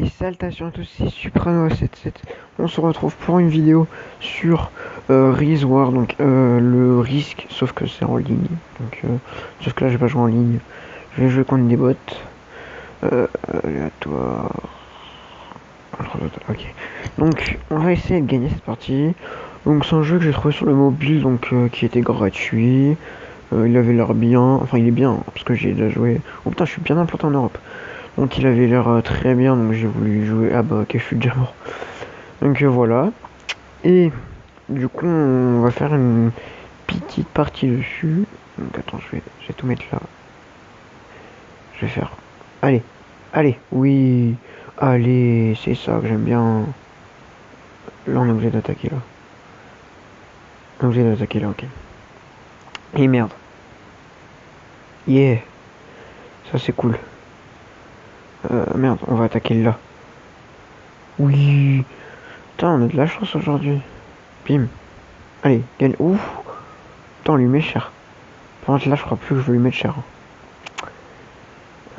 Et salutations à tous, c'est Suprano77. On se retrouve pour une vidéo sur Rise War, donc le risque, sauf que c'est en ligne. Donc, sauf que là, j'ai pas joué en ligne. Je vais jouer contre des bots. Aléatoire. Ok. Donc, on va essayer de gagner cette partie. Donc, c'est un jeu que j'ai trouvé sur le mobile, donc qui était gratuit. Il avait l'air bien. Enfin, il est bien, hein, parce que j'ai déjà joué. Oh putain, je suis bien implanté en Europe. Donc il avait l'air très bien, donc j'ai voulu jouer. Ah bah ok, je suis déjà mort. Donc voilà. Et du coup, on va faire une petite partie dessus. Donc attends, je vais tout mettre là. Je vais faire. Allez, allez, oui. Allez, c'est ça que j'aime bien. Là, on est obligé d'attaquer là. On est obligé d'attaquer là, ok. Et merde. Yeah. Ça c'est cool. Merde, on va attaquer là. Oui. Putain, on a de la chance aujourd'hui. Bim. Allez, gagne. Ouf. Putain, on lui met cher. Par contre, là, je crois plus que je veux lui mettre cher.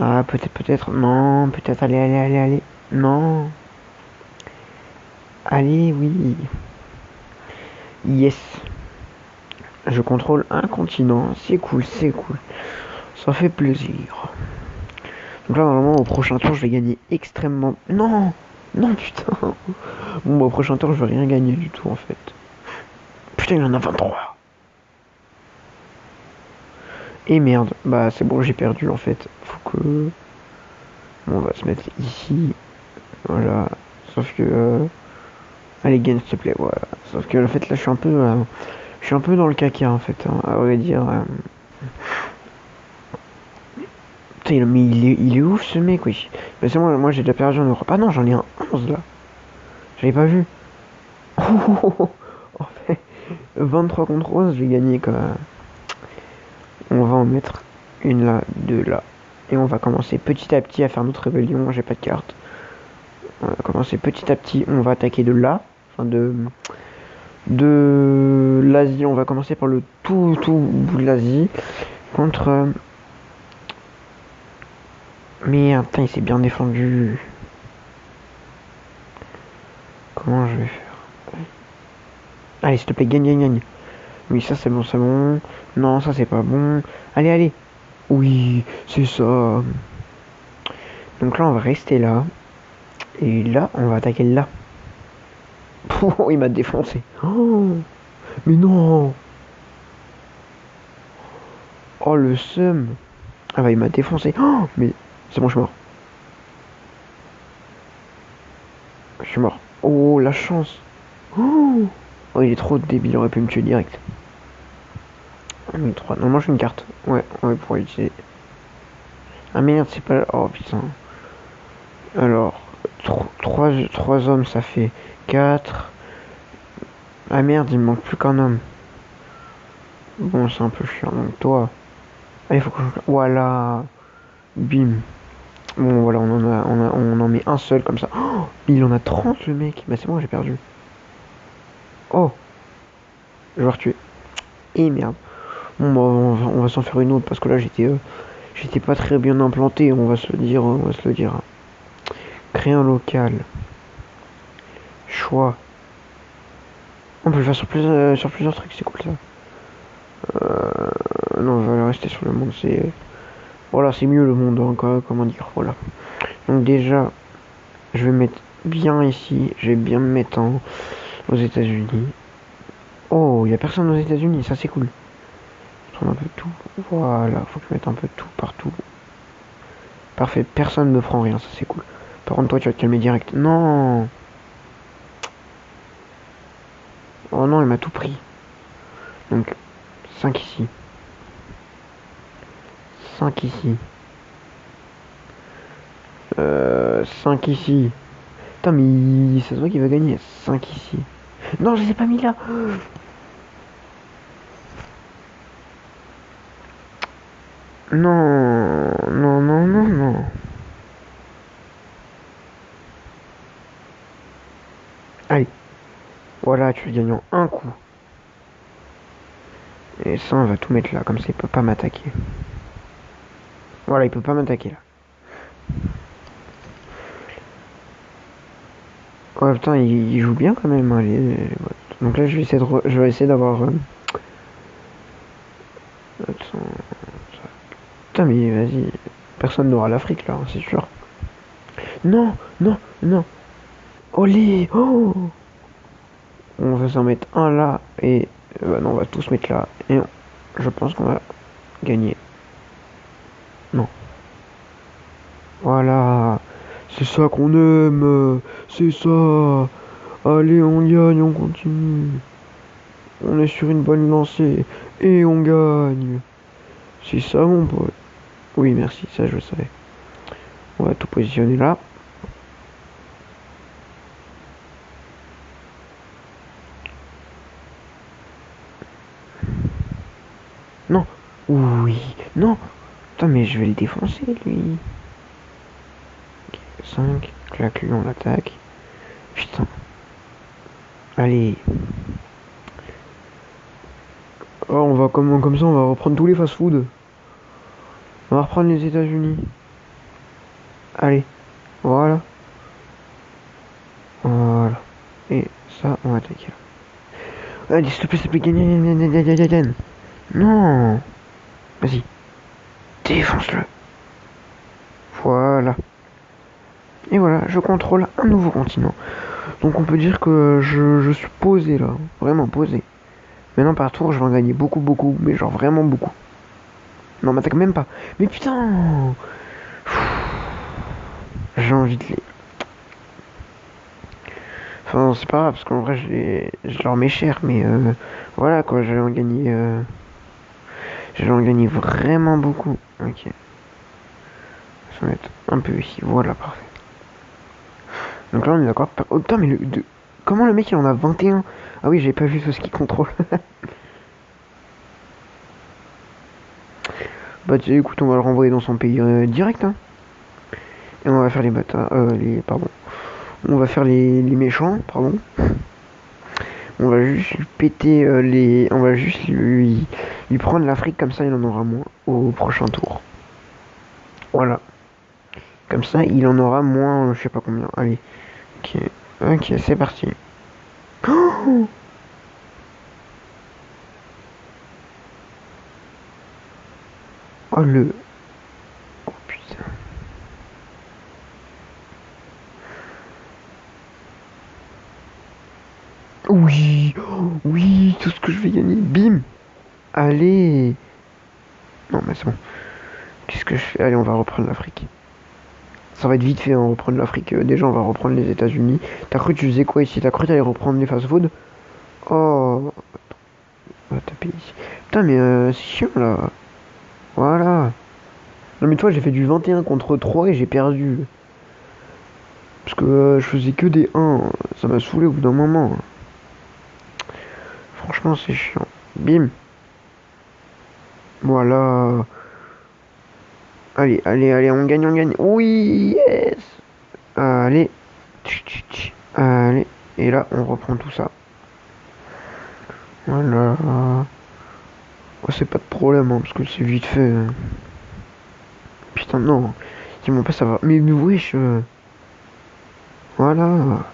Ah, peut-être. Non, peut-être. Allez. Non. Allez, oui. Yes. Je contrôle un continent. C'est cool. Ça fait plaisir. Donc là, normalement, au prochain tour, je vais gagner extrêmement... Non. Non, putain. Bon, bah, au prochain tour, je vais rien gagner du tout, en fait. Putain, il y en a 23. Et merde. Bah, c'est bon, j'ai perdu, en fait. Faut que... Bon, on va se mettre ici. Voilà. Sauf que... Allez, gagne, s'il te plaît, voilà. Sauf que, en fait, là, je suis un peu dans le caca, en fait, hein, à vrai dire. Putain, mais il est ouf, ce mec, oui. Mais c'est moi j'ai déjà perdu en Europe. Ah non, j'en ai un 11, là. J'avais pas vu. En fait, 23 contre 11, j'ai gagné, quoi. On va en mettre une là, deux là. Et on va commencer petit à petit à faire notre rébellion. J'ai pas de carte. On va commencer petit à petit. On va attaquer de là. Enfin, de l'Asie. On va commencer par le tout bout de l'Asie. Contre... Merde, putain, il s'est bien défendu. Comment je vais faire? Allez, s'il te plaît, gagne. Oui, ça c'est bon. Non, ça c'est pas bon. Allez. Oui, c'est ça. Donc là, on va rester là. Et là, on va attaquer là. Oh, il m'a défoncé. Oh, mais non. Oh, le seum. Ah bah, il m'a défoncé. Oh, mais c'est bon, je suis mort. Je suis mort. Oh, la chance. Oh, il est trop débile, il aurait pu me tuer direct. 3. Non, j'ai une carte. Ouais, pour l'utiliser. Ah merde, c'est pas... Oh putain. Alors, 3 hommes, ça fait 4. Ah merde, il me manque plus qu'un homme. Bon, c'est un peu chiant. Donc toi... Allez, faut que je... Voilà. Bim. Bon, voilà, on en met un seul comme ça. Oh, il en a 30, le mec. Bah c'est bon, j'ai perdu. Oh, je vais retuer. Et merde. Bon, bah, on va s'en faire une autre parce que là, j'étais pas très bien implanté, on va se le dire. Créer un local. Choix. On peut le faire sur plusieurs trucs, c'est cool ça. Non, on va rester sur le monde, c'est... Voilà, c'est mieux le monde, hein, comment dire, voilà. Donc déjà, je vais mettre bien ici, je vais bien me mettre aux États-Unis. Oh, il y a personne aux États-Unis, ça c'est cool. Je prends un peu de tout, voilà, faut que je mette un peu de tout partout. Parfait, personne ne me prend rien, ça c'est cool. Par contre, toi, tu vas te calmer direct. Non. Oh non, il m'a tout pris. Donc, 5 ici. 5 ici. 5 ici. Putain, mais c'est toi qui va gagner. 5 ici. Non, je les ai pas mis là. Non. Allez. Voilà, tu gagnes en un coup. Et ça, on va tout mettre là. Comme ça, il peut pas m'attaquer. Voilà, il peut pas m'attaquer là. Ouais, putain, il joue bien quand même, hein, bots. Donc là, je vais essayer d'avoir... Attends... Putain, mais vas-y. Personne n'aura l'Afrique, là, hein, c'est sûr. Non, non, non. Olé, oh. On va s'en mettre un là, et... bah non, on va tous mettre là. Et je pense qu'on va gagner. Non. Voilà. C'est ça qu'on aime. C'est ça. Allez, on gagne, on continue. On est sur une bonne lancée. Et on gagne. C'est ça, mon pote. Oui, merci, ça je le savais. On va tout positionner là. Non. Oui. Non. Putain, mais je vais le défoncer, lui. 5. Clac, lui, on l'attaque. Putain. Allez. Oh, on va comme ça, on va reprendre tous les fast-food. On va reprendre les États-Unis. Allez. Voilà. Voilà. Et ça, on va attaquer là. Allez, s'il te plaît, gagne. Non. Vas-y. Défonce-le. Voilà. Et voilà, je contrôle un nouveau continent. Donc on peut dire que je suis posé là. Vraiment posé. Maintenant par tour, je vais en gagner beaucoup, beaucoup. Mais genre vraiment beaucoup. Non, m'attaque même pas. Mais putain. J'ai envie de les... Enfin, c'est pas grave, parce qu'en vrai, je leur mets cher. Mais voilà quoi, j'allais en gagner... J'allais en gagner vraiment beaucoup. Ok. Je vais mettre un peu ici. Voilà, parfait. Donc là, on est d'accord. Oh putain, mais comment le mec il en a 21? Ah oui, j'ai pas vu ce qu'il contrôle. Bah, écoute, on va le renvoyer dans son pays direct, hein. Et on va faire les bâtards. Pardon. On va faire les méchants, pardon. On va juste lui péter les. On va juste lui prendre l'Afrique, comme ça il en aura moins au prochain tour. Voilà. Comme ça, il en aura moins, je sais pas combien. Allez. Ok. Ok, c'est parti. Oh, oh le. Oh putain. Oui. Oh, oui, tout ce que je vais gagner. Bim. Allez. Non, mais c'est bon. Qu'est-ce que je fais? Allez, on va reprendre l'Afrique. Ça va être vite fait, hein, reprendre l'Afrique. Déjà, on va reprendre les États-Unis. T'as cru que tu faisais quoi ici? T'as cru que t'allais reprendre les fast-food? Oh, on va taper ici. Putain, mais c'est chiant là. Voilà. Non, mais toi, j'ai fait du 21 contre 3 et j'ai perdu. Parce que je faisais que des 1. Ça m'a saoulé au bout d'un moment. Franchement, c'est chiant. Bim. Voilà. Allez, allez, allez, on gagne, on gagne. Oui, yes. Allez. Allez. Et là, on reprend tout ça. Voilà. Oh, c'est pas de problème, hein, parce que c'est vite fait. Putain, non. Dis-moi pas ça va. Mais wesh. Voilà.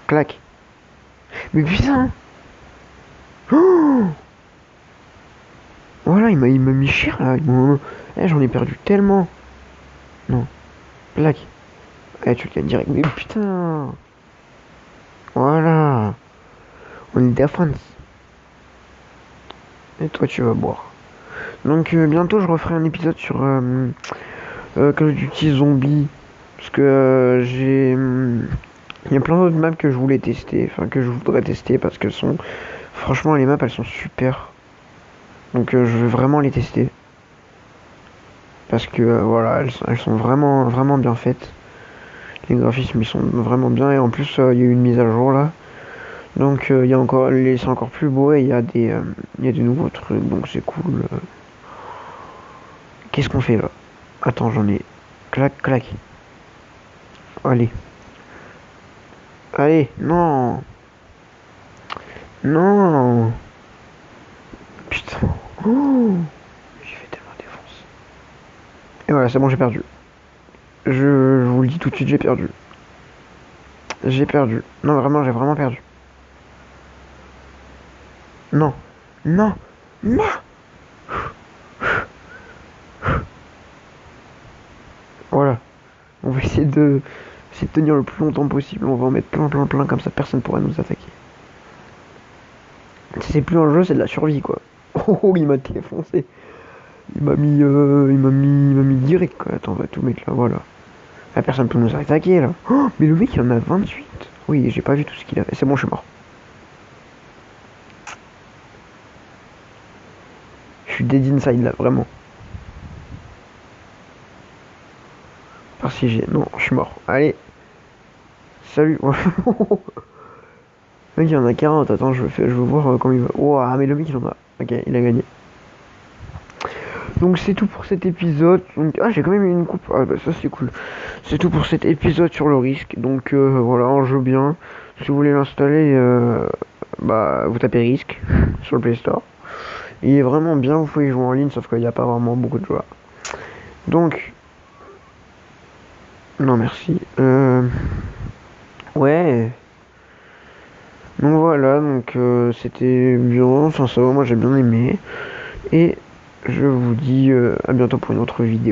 Clac. Mais putain. Oh, voilà, il m'a mis cher là. J'en ai perdu tellement. Non. Clac. Eh, tu le gagnes direct. Mais putain. Voilà. On est défense. Et toi, tu vas boire. Donc, bientôt, je referai un épisode sur Call of Duty Zombie. Parce que il y a plein d'autres maps que je voulais tester. Enfin, que je voudrais tester parce qu'elles sont. Franchement, les maps, elles sont super. Donc, je vais vraiment les tester. Parce que, voilà, elles sont vraiment, vraiment bien faites. Les graphismes, ils sont vraiment bien. Et en plus, il y a eu une mise à jour là. Donc, il y a encore, c'est encore plus beau et il y a des nouveaux trucs. Donc, c'est cool. Qu'est-ce qu'on fait là? Attends, j'en ai. Clac, clac. Allez. Allez, non. Non. Putain. Oh. J'ai fait tellement défonce. Et voilà, c'est bon, j'ai perdu. Je vous le dis. dis tout de suite, j'ai perdu. J'ai perdu. Non, vraiment, j'ai vraiment perdu. Non. Non. Non. Voilà. On va essayer de tenir le plus longtemps possible. On va en mettre plein, comme ça personne pourra nous attaquer. C'est plus un jeu, c'est de la survie, quoi. Oh, il m'a défoncé. Il m'a mis direct, quoi. Attends, on va tout mettre là, voilà. La personne peut nous attaquer, là. Oh, mais le mec, il en a 28. Oui, j'ai pas vu tout ce qu'il a fait. C'est bon, je suis mort. Je suis dead inside, là, vraiment. Par si j'ai... Non, je suis mort. Allez. Salut. Le mec, il en a 40. Attends, je veux voir comment il va. Ouah, mais le mec, il en a... Ok, il a gagné. Donc c'est tout pour cet épisode. Donc, ah, j'ai quand même eu une coupe. Ah bah ça c'est cool. C'est tout pour cet épisode sur le risque. Donc voilà, on joue bien. Si vous voulez l'installer, bah vous tapez risque sur le Play Store. Il est vraiment bien, vous pouvez jouer en ligne, sauf qu'il n'y a pas vraiment beaucoup de joueurs. Donc, non merci. Ouais. Donc voilà, donc c'était bien. Enfin ça va, moi j'ai bien aimé. Et je vous dis à bientôt pour une autre vidéo.